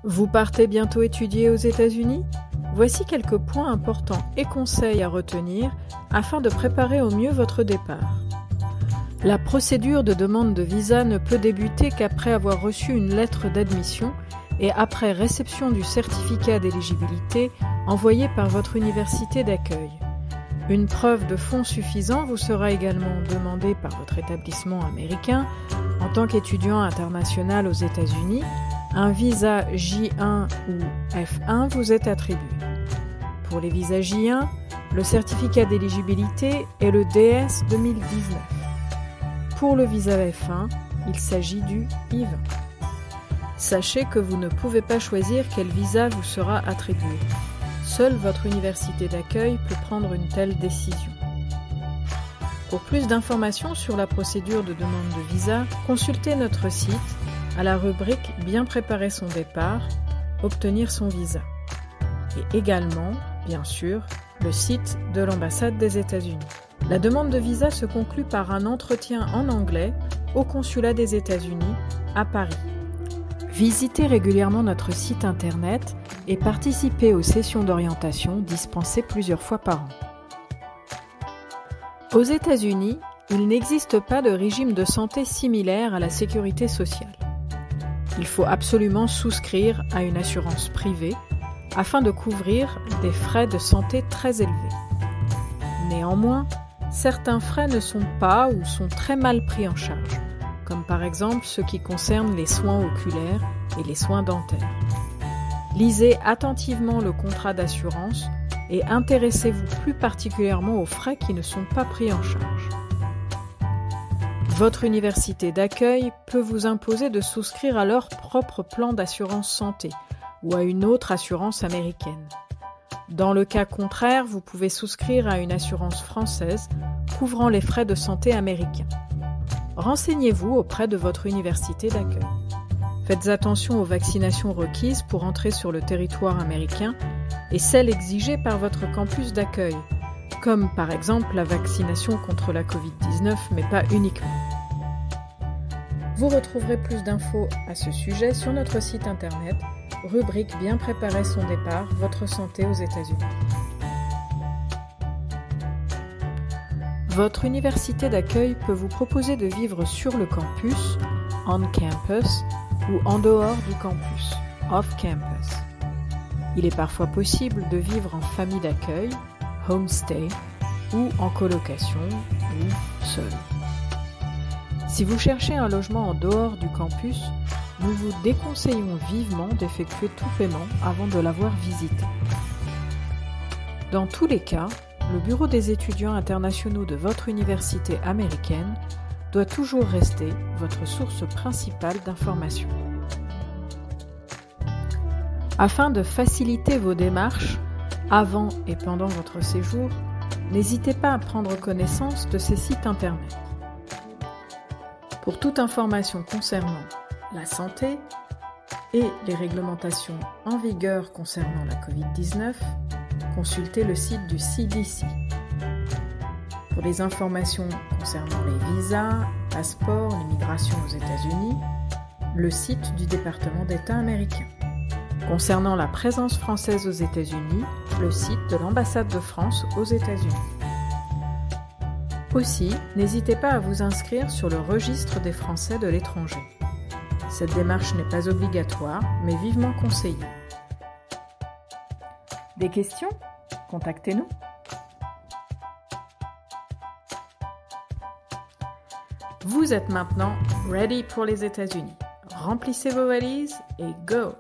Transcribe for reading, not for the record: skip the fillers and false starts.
Vous partez bientôt étudier aux États-Unis ? Voici quelques points importants et conseils à retenir afin de préparer au mieux votre départ. La procédure de demande de visa ne peut débuter qu'après avoir reçu une lettre d'admission et après réception du certificat d'éligibilité envoyé par votre université d'accueil. Une preuve de fonds suffisant vous sera également demandée par votre établissement américain en tant qu'étudiant international aux États-Unis. Un visa J1 ou F1 vous est attribué. Pour les visas J1, le certificat d'éligibilité est le DS 2019. Pour le visa F1, il s'agit du I-20. Sachez que vous ne pouvez pas choisir quel visa vous sera attribué. Seule votre université d'accueil peut prendre une telle décision. Pour plus d'informations sur la procédure de demande de visa, consultez notre site à la rubrique « Bien préparer son départ », « Obtenir son visa » et également, bien sûr, le site de l'ambassade des États-Unis. La demande de visa se conclut par un entretien en anglais au consulat des États-Unis à Paris. Visitez régulièrement notre site internet et participez aux sessions d'orientation dispensées plusieurs fois par an. Aux États-Unis, il n'existe pas de régime de santé similaire à la sécurité sociale. Il faut absolument souscrire à une assurance privée afin de couvrir des frais de santé très élevés. Néanmoins, certains frais ne sont pas ou sont très mal pris en charge, comme par exemple ceux qui concernent les soins oculaires et les soins dentaires. Lisez attentivement le contrat d'assurance et intéressez-vous plus particulièrement aux frais qui ne sont pas pris en charge. Votre université d'accueil peut vous imposer de souscrire à leur propre plan d'assurance santé ou à une autre assurance américaine. Dans le cas contraire, vous pouvez souscrire à une assurance française couvrant les frais de santé américains. Renseignez-vous auprès de votre université d'accueil. Faites attention aux vaccinations requises pour entrer sur le territoire américain et celles exigées par votre campus d'accueil, comme par exemple la vaccination contre la Covid-19, mais pas uniquement. Vous retrouverez plus d'infos à ce sujet sur notre site internet, rubrique « Bien préparer son départ, votre santé aux États-Unis ». Votre université d'accueil peut vous proposer de vivre sur le campus, on campus, ou en dehors du campus, off campus. Il est parfois possible de vivre en famille d'accueil, homestay, ou en colocation, ou seul. Si vous cherchez un logement en dehors du campus, nous vous déconseillons vivement d'effectuer tout paiement avant de l'avoir visité. Dans tous les cas, le bureau des étudiants internationaux de votre université américaine doit toujours rester votre source principale d'information. Afin de faciliter vos démarches avant et pendant votre séjour, n'hésitez pas à prendre connaissance de ces sites internet. Pour toute information concernant la santé et les réglementations en vigueur concernant la Covid-19, consultez le site du CDC. Pour les informations concernant les visas, passeports, l'immigration aux États-Unis, le site du département d'État américain. Concernant la présence française aux États-Unis, le site de l'ambassade de France aux États-Unis. Aussi, n'hésitez pas à vous inscrire sur le registre des Français de l'étranger. Cette démarche n'est pas obligatoire, mais vivement conseillée. Des questions ? Contactez-nous. Vous êtes maintenant ready pour les États-Unis. Remplissez vos valises et go!